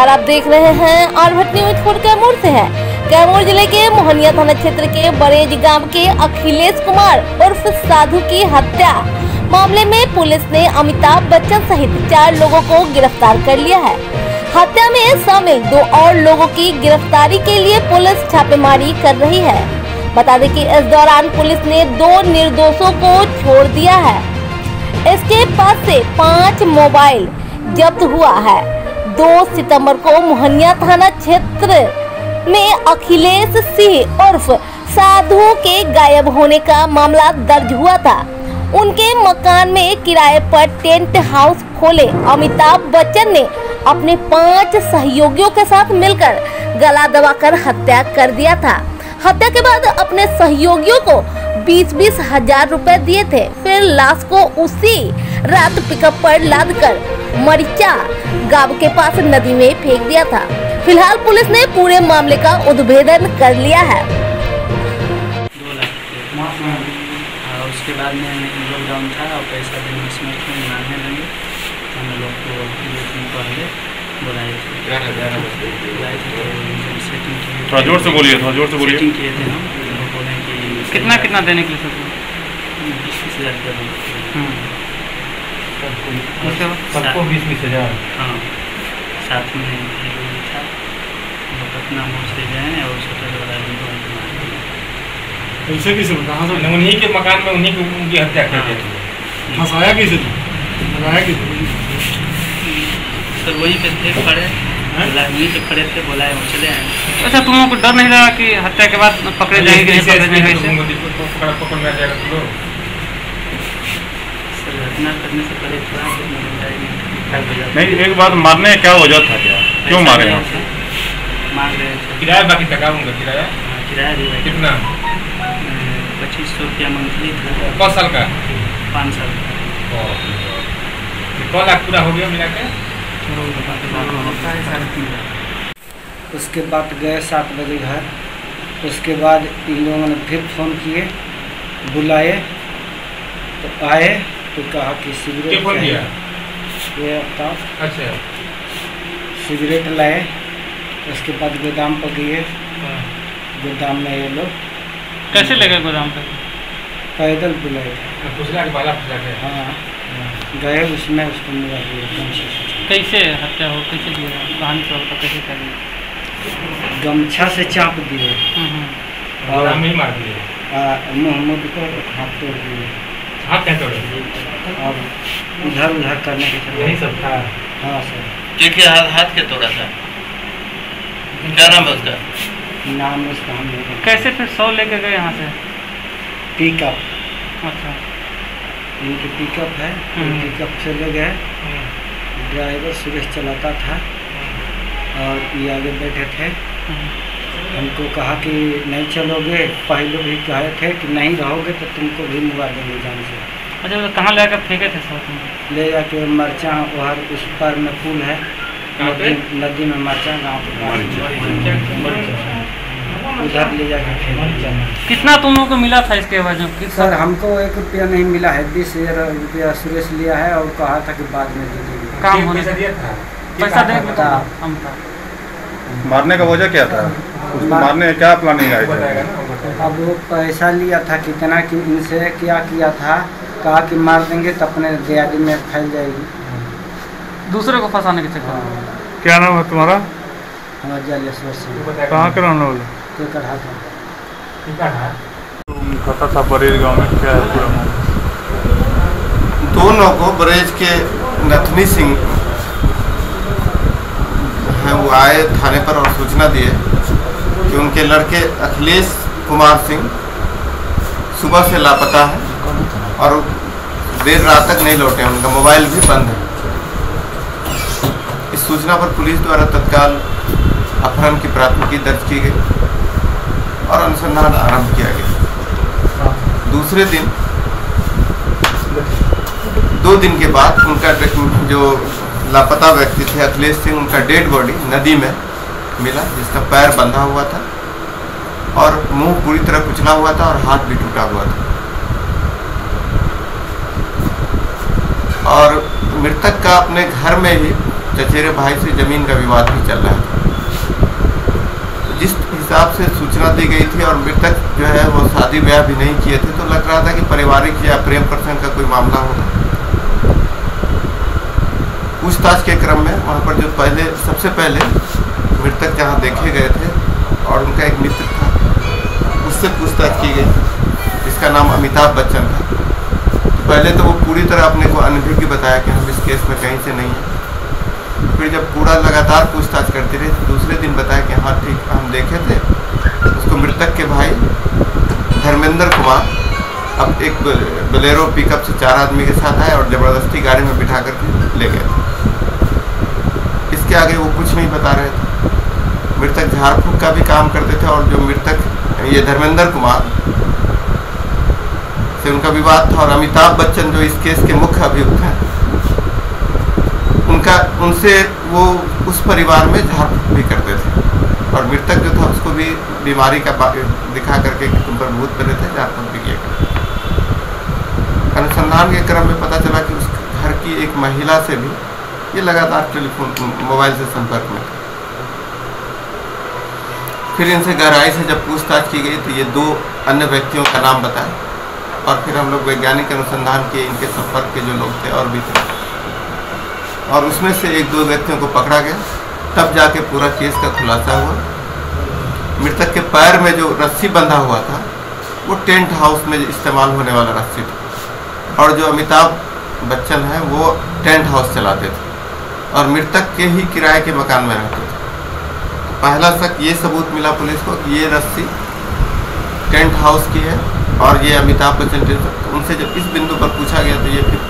नमस्कार, आप देख रहे हैं आरभट न्यूज फॉर कैमूर से है। कैमूर जिले के मोहनिया थाना क्षेत्र के बरेज गांव के अखिलेश कुमार उर्फ साधु की हत्या मामले में पुलिस ने अमिताभ बच्चन सहित 4 लोगों को गिरफ्तार कर लिया है। हत्या में शामिल 2 और लोगों की गिरफ्तारी के लिए पुलिस छापेमारी कर रही है। बता दें कि इस दौरान पुलिस ने 2 निर्दोषों को छोड़ दिया है। इसके पास से 5 मोबाइल जब्त हुआ है। 2 सितंबर को मोहनिया थाना क्षेत्र में अखिलेश सिंह उर्फ साधु के गायब होने का मामला दर्ज हुआ था। उनके मकान में किराए पर टेंट हाउस खोले अमिताभ बच्चन ने अपने 5 सहयोगियों के साथ मिलकर गला दबाकर हत्या कर दिया था। हत्या के बाद अपने सहयोगियों को 20-20 हजार रुपए दिए थे। फिर लाश को उसी रात पिकअप पर लादकर मरिचा गांव के पास नदी में फेंक दिया था। फिलहाल पुलिस ने पूरे मामले का उद्भेदन कर लिया है। 2 लाख उसके बाद में लॉकडाउन था और पैसा देने में मांगने लगे। हम लोग को 2 दिन पहले बुलाए थे, थोड़ा जोर से बोलिए, सेटिंग किए थे। हम बोले कि कितना देने के लिए 20-20 हज़ार सबको 20-20 हज़ार। हाँ, साथ में एक था वो पटना मोड़ से गए और होटल वाला कैसे किसी कहाँ से उन्हीं के मकान में उन्हीं की उनकी हत्या कर दी। फंसाया किसी ने, लगाया किसी सर वहीं पे थे खड़े, वहीं पे खड़े थे, बुलाए और चले आए। अच्छा, तुम लोगों को डर नहीं लगा कि हत्या के बाद पकड़े जाएंगे? पकड़ में जाएगा तुम लोग? सर घटना करने से पहले थोड़ा नहीं, एक बात, मारने क्या वजह था, क्या क्यों मारे आप? मांग रहे थे किराया बाकी तक आऊँगा। किराया भी कितना? 2500 रुपया मंथली था। 5 साल का? 5 साल का। 1 लाख पूरा हो गया मिला के? उसके बाद गए 7 बजे घर। उसके बाद इन लोगों ने फिर फ़ोन किए, बुलाए तो आए तो कहा कि सिगरेट फोन किया? ये अफ्ताब। अच्छा। सिगरेट लाए। उसके बाद गोदाम पर गए। गोदाम में ये लोग कैसे ले गए गोदाम पे? पैदल बुलाए। फुसला के बाला फुसला के? हाँ, गए उसमें उसको मिला दिया। कैसे हत्या हो, कैसे दिया कहानी तौर पर, कैसे करेंगे? गमछा से चाप दिए और हम ही मार दिए। मोहम्मद को हाथ तोड़ दिए। हाथ क्या तोड़े? और उधर उधर करने के चलते यही सब था? हाँ सर। देखिए, हाथ के तोड़ा था। क्या नाम है उसका? नाम उसका हम नहीं। कैसे फिर 100 लेके गए यहाँ से? पिकअप। अच्छा, इनकी पिकअप है। पिकअप से ले गए। ड्राइवर सुरेश चलाता था और ये आगे बैठे थे। हमको कहा कि नहीं चलोगे, पहले भी कहे थे कि नहीं रहोगे तो तुमको भी मुआ देंगे जान से। अच्छा, तो कहाँ ले आकर फेंके थे सब? ले जाके मरचा वहाँ उस पर में पुल है, नदी में मरचा गाँव उधर ले जाके फेंके। कितना तुम लोगों को मिला था इसके वजह? सर हमको 1 रुपया नहीं मिला है। 20,000 रुपया सुरेश लिया है और कहा था कि बाद में दे देंगे। काम होने से पैसा देने का हम था। मारने का वजह क्या था? उसको मारने क्या प्लानिंग आई थी? अब वो पैसा लिया था कितना कि इनसे क्या किया था, कहा कि मार देंगे तो अपने दियादी में फैल जाएगी। दूसरे को फंसाने के चक्कर में। क्या नाम है तुम्हारा? हमारा जलेश्वर सिंह। कहाँ के रहने वाले? कढ़ा था। पता था बरेज गाँव में क्या है पूरा मामला? दोनों को बरेज के नथनी सिंह हैं, वो आए थाने पर और सूचना दिए कि उनके लड़के अखिलेश कुमार सिंह सुबह से लापता है और देर रात तक नहीं लौटे। उनका मोबाइल भी बंद है। इस सूचना पर पुलिस द्वारा तत्काल अपहरण की प्राथमिकी दर्ज की गई और अनुसंधान आरंभ किया गया। दूसरे दिन 2 दिन के बाद उनका जो लापता व्यक्ति थे अखिलेश सिंह, उनका डेड बॉडी नदी में मिला, जिसका पैर बंधा हुआ था और मुंह पूरी तरह कुचला हुआ था और हाथ भी टूटा हुआ था। और मृतक का अपने घर में ही चचेरे भाई से ज़मीन का विवाद भी चल रहा था। तो जिस हिसाब से सूचना दी गई थी और मृतक जो है वो शादी ब्याह भी नहीं किए थे, तो लग रहा था कि पारिवारिक या प्रेम प्रसंग का कोई मामला होगा। पूछताछ के क्रम में वहाँ पर जो सबसे पहले मृतक जहाँ देखे गए थे और उनका एक मित्र था, उससे पूछताछ की गई, जिसका नाम अमिताभ बच्चन था। तो पहले तो वो पूरी तरह अपने को अनभिज्ञ बताया कि हम इस केस में कहीं से नहीं हैं। फिर जब पूरा लगातार पूछताछ करते रहे तो दूसरे दिन बताया कि हाँ ठीक, हम देखे थे। उसको मृतक के भाई धर्मेंद्र कुमार अब एक बोलेरो पिकअप से 4 आदमी के साथ आए और ज़बरदस्ती गाड़ी में बिठा करके ले गए। इसके आगे वो कुछ नहीं बता रहे थे। मृतक झाड़ फूँक का भी काम करते थे और जो मृतक ये धर्मेंद्र कुमार से उनका विवाद था और अमिताभ बच्चन जो इस केस के मुख्य अभियुक्त हैं, उनसे वो उस परिवार में झाड़ फूँक भी करते थे। और मृतक जो था उसको भी बीमारी का दिखा करके कि तुम पर भूत पड़े थे, झाड़ फूँक भी किया। अनुसंधान के क्रम में पता चला कि उस घर की एक महिला से भी ये लगातार टेलीफोन मोबाइल से संपर्क में। फिर इनसे गहराई से जब पूछताछ की गई तो ये 2 अन्य व्यक्तियों का नाम बताया और फिर हम लोग वैज्ञानिक अनुसंधान किए, इनके संपर्क के जो लोग थे और भी थे, और उसमें से 1-2 व्यक्तियों को पकड़ा गया। तब जाके पूरा केस का खुलासा हुआ। मृतक के पैर में जो रस्सी बंधा हुआ था वो टेंट हाउस में इस्तेमाल होने वाला रस्सी था और जो अमिताभ बच्चन है वो टेंट हाउस चलाते थे और मृतक के ही किराए के मकान में रहते थे। पहला शक ये सबूत मिला पुलिस को कि ये रस्सी टेंट हाउस की है और ये अमिताभ बच्चन टेंट। उनसे जब इस बिंदु पर पूछा गया तो ये फिर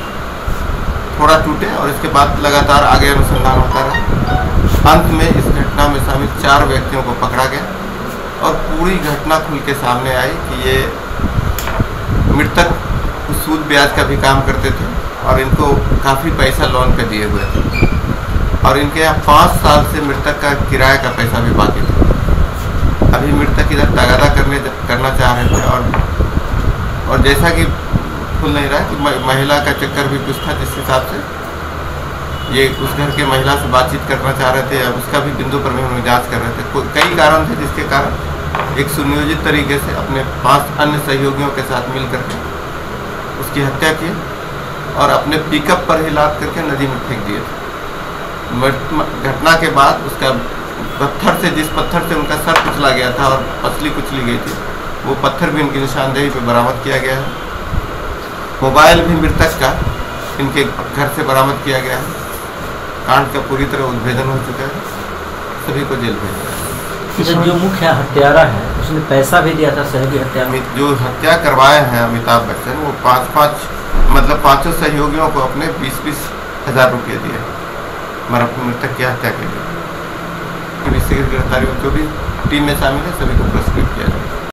थोड़ा टूटे और इसके बाद लगातार आगे अनुसंधान होता रहा। अंत में इस घटना में शामिल 4 व्यक्तियों को पकड़ा गया और पूरी घटना खुल के सामने आई कि ये मृतक सूद ब्याज का भी काम करते थे और इनको काफ़ी पैसा लोन पे दिए हुए थे और इनके यहाँ 5 साल से मृतक का किराए का पैसा भी बाकी था। अभी मृतक इधर तगादा करना चाह रहे थे और जैसा कि खुल नहीं रहा कि महिला का चक्कर भी कुछ था, जिस हिसाब से ये उस घर के महिला से बातचीत करना चाह रहे थे। उसका भी बिंदु पर भी हम लोग जाँच कर रहे थे। कई कारण थे जिसके कारण एक सुनियोजित तरीके से अपने 5 अन्य सहयोगियों के साथ मिल करके उसकी हत्या की और अपने पिकअप पर ही लाद करके नदी में फेंक दिए थे। घटना के बाद उसका पत्थर से, जिस पत्थर से उनका सर कुचला गया था और पसली कुचली गई थी, वो पत्थर भी इनकी निशानदेही पे बरामद किया गया है। मोबाइल भी मृतक का इनके घर से बरामद किया गया है। कांड का पूरी तरह उद्भेदन हो चुका है, सभी को जेल भेजा है। जो मुख्य हत्यारा है उसने पैसा भी दिया था सहयोगी हत्या में। जो हत्या करवाए हैं अमिताभ बच्चन, वो 5-5 मतलब 5 सहयोगियों को अपने 20-20 हज़ार रुपये दिए मृतक की हत्या के लिए। पुलिस की गिरफ्तारी जो भी टीम में शामिल है सभी को पुरस्कृत किया जाए।